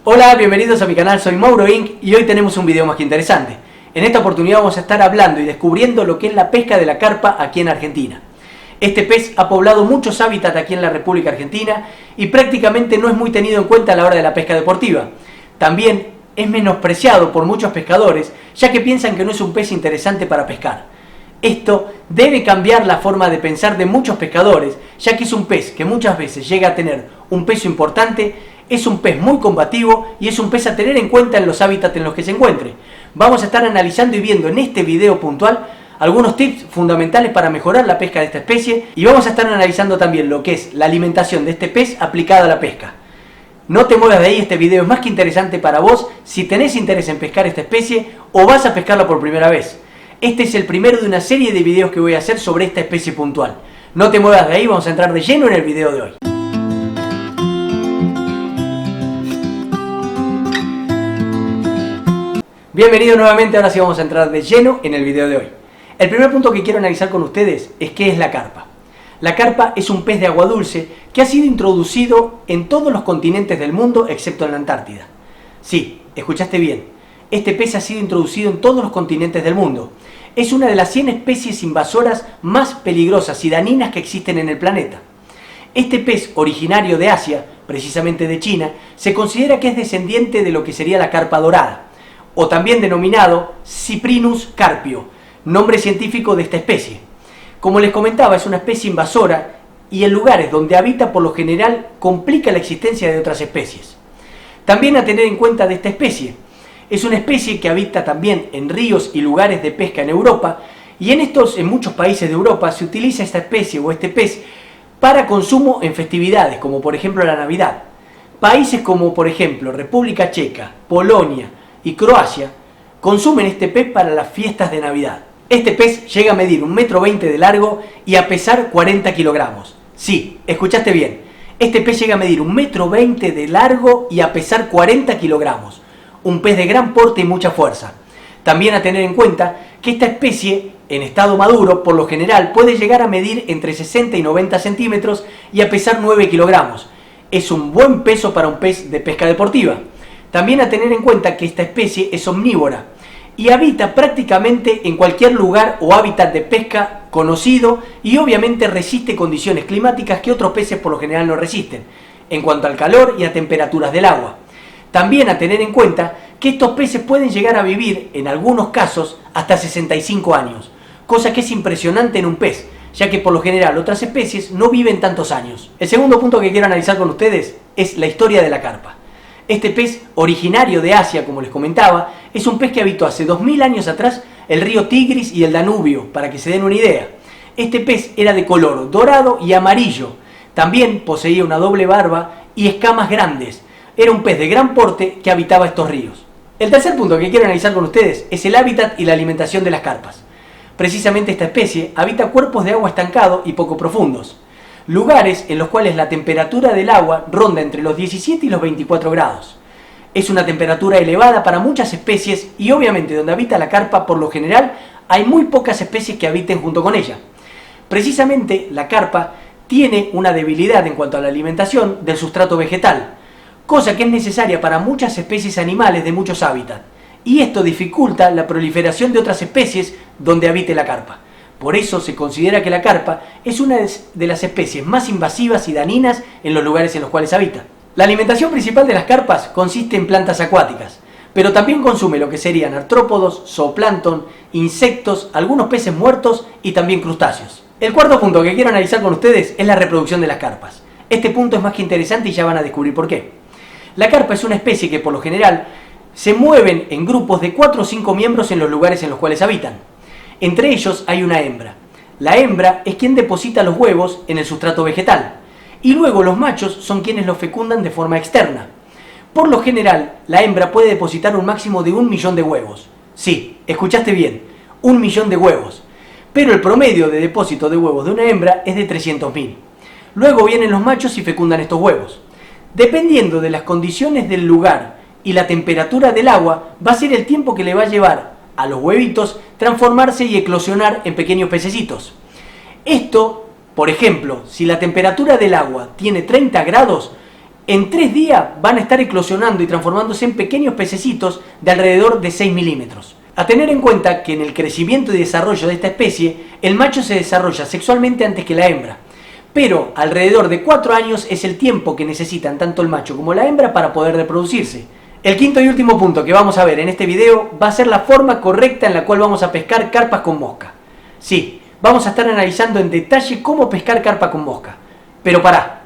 Hola, bienvenidos a mi canal, soy Mauro Inc. y hoy tenemos un video más que interesante. En esta oportunidad vamos a estar hablando y descubriendo lo que es la pesca de la carpa aquí en Argentina. Este pez ha poblado muchos hábitats aquí en la República Argentina y prácticamente no es muy tenido en cuenta a la hora de la pesca deportiva. También es menospreciado por muchos pescadores, ya que piensan que no es un pez interesante para pescar. Esto debe cambiar la forma de pensar de muchos pescadores, ya que es un pez que muchas veces llega a tener un peso importante, es un pez muy combativo y es un pez a tener en cuenta en los hábitats en los que se encuentre. Vamos a estar analizando y viendo en este video puntual algunos tips fundamentales para mejorar la pesca de esta especie y vamos a estar analizando también lo que es la alimentación de este pez aplicada a la pesca. No te muevas de ahí, este video es más que interesante para vos si tenés interés en pescar esta especie o vas a pescarla por primera vez. Este es el primero de una serie de videos que voy a hacer sobre esta especie puntual. No te muevas de ahí, vamos a entrar de lleno en el video de hoy. Bienvenido nuevamente, ahora sí vamos a entrar de lleno en el video de hoy. El primer punto que quiero analizar con ustedes es qué es la carpa. La carpa es un pez de agua dulce que ha sido introducido en todos los continentes del mundo excepto en la Antártida. Sí, escuchaste bien, este pez ha sido introducido en todos los continentes del mundo. Es una de las 100 especies invasoras más peligrosas y dañinas que existen en el planeta. Este pez, originario de Asia, precisamente de China, se considera que es descendiente de lo que sería la carpa dorada, o también denominado Cyprinus carpio, nombre científico de esta especie. Como les comentaba, es una especie invasora y en lugares donde habita por lo general complica la existencia de otras especies. También a tener en cuenta de esta especie, es una especie que habita también en ríos y lugares de pesca en Europa y en muchos países de Europa se utiliza esta especie o este pez para consumo en festividades como por ejemplo la Navidad. Países como por ejemplo República Checa, Polonia y Croacia consumen este pez para las fiestas de Navidad. Este pez llega a medir 1,20 m de largo y a pesar 40 kilogramos. Sí, escuchaste bien. Este pez llega a medir 1,20 m de largo y a pesar 40 kilogramos. Un pez de gran porte y mucha fuerza. También a tener en cuenta que esta especie, en estado maduro, por lo general puede llegar a medir entre 60 y 90 centímetros y a pesar 9 kilogramos. Es un buen peso para un pez de pesca deportiva. También a tener en cuenta que esta especie es omnívora y habita prácticamente en cualquier lugar o hábitat de pesca conocido y obviamente resiste condiciones climáticas que otros peces por lo general no resisten, en cuanto al calor y a temperaturas del agua. También a tener en cuenta que estos peces pueden llegar a vivir, en algunos casos, hasta 65 años, cosa que es impresionante en un pez, ya que por lo general otras especies no viven tantos años. El segundo punto que quiero analizar con ustedes es la historia de la carpa. Este pez, originario de Asia, como les comentaba, es un pez que habitó hace 2000 años atrás el río Tigris y el Danubio, para que se den una idea. Este pez era de color dorado y amarillo, también poseía una doble barba y escamas grandes. Era un pez de gran porte que habitaba estos ríos. El tercer punto que quiero analizar con ustedes es el hábitat y la alimentación de las carpas. Precisamente esta especie habita cuerpos de agua estancado y poco profundos, lugares en los cuales la temperatura del agua ronda entre los 17 y los 24 grados. Es una temperatura elevada para muchas especies y obviamente donde habita la carpa por lo general hay muy pocas especies que habiten junto con ella. Precisamente la carpa tiene una debilidad en cuanto a la alimentación del sustrato vegetal, cosa que es necesaria para muchas especies animales de muchos hábitats, y esto dificulta la proliferación de otras especies donde habite la carpa. Por eso se considera que la carpa es una de las especies más invasivas y dañinas en los lugares en los cuales habita. La alimentación principal de las carpas consiste en plantas acuáticas, pero también consume lo que serían artrópodos, zooplancton, insectos, algunos peces muertos y también crustáceos. El cuarto punto que quiero analizar con ustedes es la reproducción de las carpas. Este punto es más que interesante y ya van a descubrir por qué. La carpa es una especie que por lo general se mueven en grupos de 4 o 5 miembros en los lugares en los cuales habitan. Entre ellos hay una hembra. La hembra es quien deposita los huevos en el sustrato vegetal y luego los machos son quienes los fecundan de forma externa. Por lo general, la hembra puede depositar un máximo de 1 millón de huevos. Sí, escuchaste bien, 1 millón de huevos. Pero el promedio de depósito de huevos de una hembra es de 300.000. Luego vienen los machos y fecundan estos huevos. Dependiendo de las condiciones del lugar y la temperatura del agua, va a ser el tiempo que le va a llevar a los huevitos transformarse y eclosionar en pequeños pececitos. Esto, por ejemplo, si la temperatura del agua tiene 30 grados, en 3 días van a estar eclosionando y transformándose en pequeños pececitos de alrededor de 6 milímetros. A tener en cuenta que en el crecimiento y desarrollo de esta especie, el macho se desarrolla sexualmente antes que la hembra, pero alrededor de 4 años es el tiempo que necesitan tanto el macho como la hembra para poder reproducirse. El quinto y último punto que vamos a ver en este video va a ser la forma correcta en la cual vamos a pescar carpas con mosca. Sí, vamos a estar analizando en detalle cómo pescar carpa con mosca. Pero pará,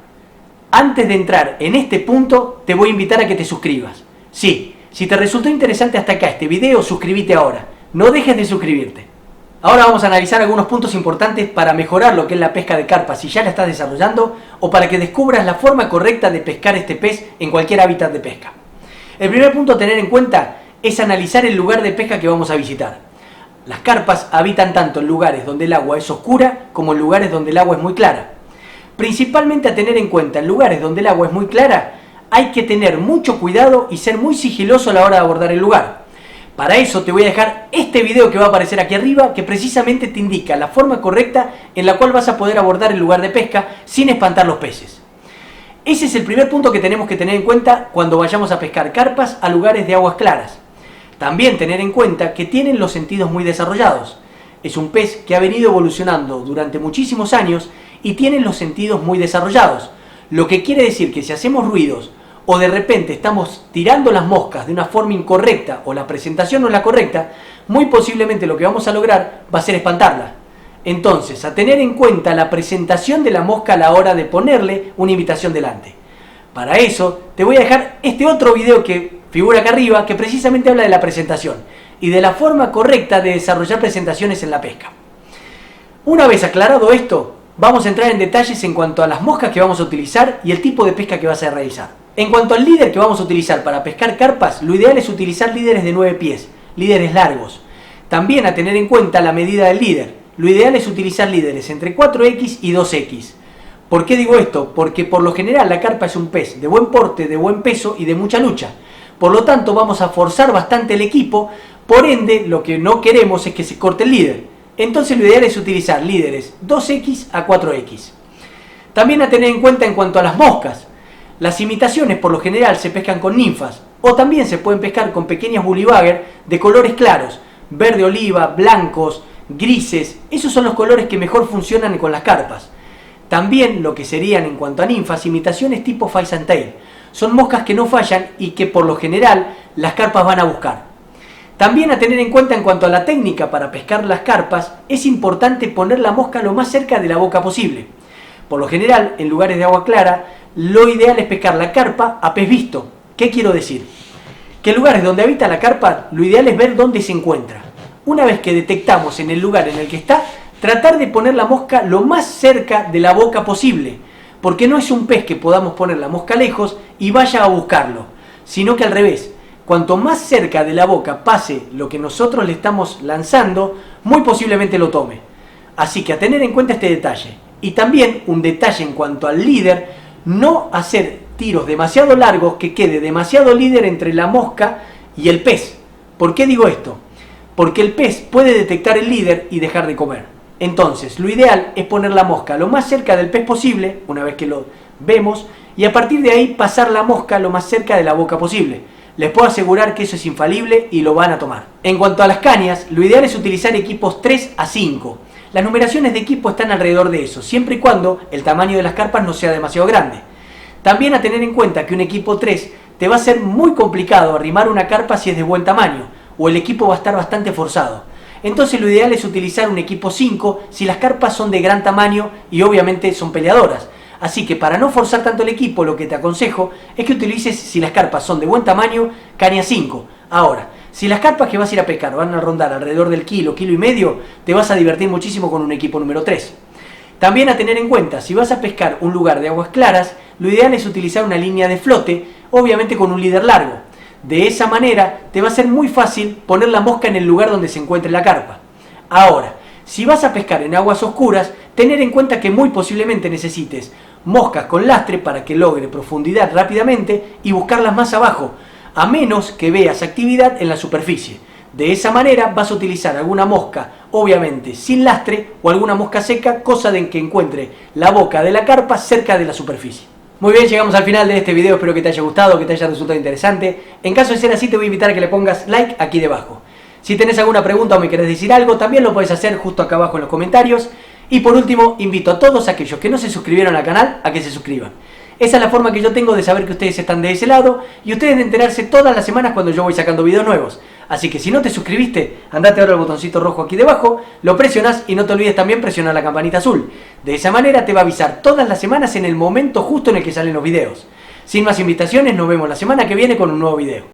antes de entrar en este punto te voy a invitar a que te suscribas. Sí, si te resultó interesante hasta acá este video, suscríbete ahora. No dejes de suscribirte. Ahora vamos a analizar algunos puntos importantes para mejorar lo que es la pesca de carpa si ya la estás desarrollando o para que descubras la forma correcta de pescar este pez en cualquier hábitat de pesca. El primer punto a tener en cuenta es analizar el lugar de pesca que vamos a visitar. Las carpas habitan tanto en lugares donde el agua es oscura como en lugares donde el agua es muy clara. Principalmente a tener en cuenta en lugares donde el agua es muy clara, hay que tener mucho cuidado y ser muy sigiloso a la hora de abordar el lugar. Para eso te voy a dejar este video que va a aparecer aquí arriba, que precisamente te indica la forma correcta en la cual vas a poder abordar el lugar de pesca sin espantar los peces. Ese es el primer punto que tenemos que tener en cuenta cuando vayamos a pescar carpas a lugares de aguas claras. También tener en cuenta que tienen los sentidos muy desarrollados. Es un pez que ha venido evolucionando durante muchísimos años y tiene los sentidos muy desarrollados. Lo que quiere decir que si hacemos ruidos o de repente estamos tirando las moscas de una forma incorrecta o la presentación no es la correcta, muy posiblemente lo que vamos a lograr va a ser espantarla. Entonces, a tener en cuenta la presentación de la mosca a la hora de ponerle una invitación delante. Para eso, te voy a dejar este otro video que figura acá arriba, que precisamente habla de la presentación y de la forma correcta de desarrollar presentaciones en la pesca. Una vez aclarado esto, vamos a entrar en detalles en cuanto a las moscas que vamos a utilizar y el tipo de pesca que vas a realizar. En cuanto al líder que vamos a utilizar para pescar carpas, lo ideal es utilizar líderes de 9 pies, líderes largos. También a tener en cuenta la medida del líder. Lo ideal es utilizar líderes entre 4X y 2X. ¿Por qué digo esto? Porque por lo general la carpa es un pez de buen porte, de buen peso y de mucha lucha. Por lo tanto vamos a forzar bastante el equipo, por ende lo que no queremos es que se corte el líder. Entonces lo ideal es utilizar líderes 2X a 4X. También a tener en cuenta en cuanto a las moscas. Las imitaciones por lo general se pescan con ninfas o también se pueden pescar con pequeñas bullybagger de colores claros, verde oliva, blancos, grises. Esos son los colores que mejor funcionan con las carpas. También lo que serían en cuanto a ninfas, imitaciones tipo Face and Tail. Son moscas que no fallan y que por lo general las carpas van a buscar. También a tener en cuenta en cuanto a la técnica para pescar las carpas, es importante poner la mosca lo más cerca de la boca posible. Por lo general, en lugares de agua clara, lo ideal es pescar la carpa a pez visto. ¿Qué quiero decir? Que en lugares donde habita la carpa, lo ideal es ver dónde se encuentra. Una vez que detectamos en el lugar en el que está, tratar de poner la mosca lo más cerca de la boca posible, porque no es un pez que podamos poner la mosca lejos y vaya a buscarlo, sino que al revés, cuanto más cerca de la boca pase lo que nosotros le estamos lanzando, muy posiblemente lo tome. Así que a tener en cuenta este detalle. Y también un detalle en cuanto al líder, no hacer tiros demasiado largos que quede demasiado líder entre la mosca y el pez. ¿Por qué digo esto? Porque el pez puede detectar el líder y dejar de comer. Entonces, lo ideal es poner la mosca lo más cerca del pez posible, una vez que lo vemos, y a partir de ahí pasar la mosca lo más cerca de la boca posible. Les puedo asegurar que eso es infalible y lo van a tomar. En cuanto a las cañas, lo ideal es utilizar equipos 3 a 5. Las numeraciones de equipo están alrededor de eso, siempre y cuando el tamaño de las carpas no sea demasiado grande. También a tener en cuenta que un equipo 3 te va a ser muy complicado arrimar una carpa si es de buen tamaño, o el equipo va a estar bastante forzado. Entonces lo ideal es utilizar un equipo 5 si las carpas son de gran tamaño y obviamente son peleadoras. Así que para no forzar tanto el equipo, lo que te aconsejo es que utilices, si las carpas son de buen tamaño, caña 5. Ahora, si las carpas que vas a ir a pescar van a rondar alrededor del kilo, kilo y medio, te vas a divertir muchísimo con un equipo número 3. También a tener en cuenta, si vas a pescar un lugar de aguas claras, lo ideal es utilizar una línea de flote, obviamente con un líder largo. De esa manera te va a ser muy fácil poner la mosca en el lugar donde se encuentre la carpa. Ahora, si vas a pescar en aguas oscuras, tener en cuenta que muy posiblemente necesites moscas con lastre para que logre profundidad rápidamente y buscarlas más abajo, a menos que veas actividad en la superficie. De esa manera vas a utilizar alguna mosca, obviamente sin lastre, o alguna mosca seca, cosa de que encuentre la boca de la carpa cerca de la superficie. Muy bien, llegamos al final de este video, espero que te haya gustado, que te haya resultado interesante. En caso de ser así, te voy a invitar a que le pongas like aquí debajo. Si tenés alguna pregunta o me querés decir algo, también lo puedes hacer justo acá abajo en los comentarios. Y por último, invito a todos aquellos que no se suscribieron al canal a que se suscriban. Esa es la forma que yo tengo de saber que ustedes están de ese lado y ustedes de enterarse todas las semanas cuando yo voy sacando videos nuevos. Así que si no te suscribiste, andate ahora al botoncito rojo aquí debajo, lo presionas y no te olvides también presionar la campanita azul. De esa manera te va a avisar todas las semanas en el momento justo en el que salen los videos. Sin más invitaciones, nos vemos la semana que viene con un nuevo video.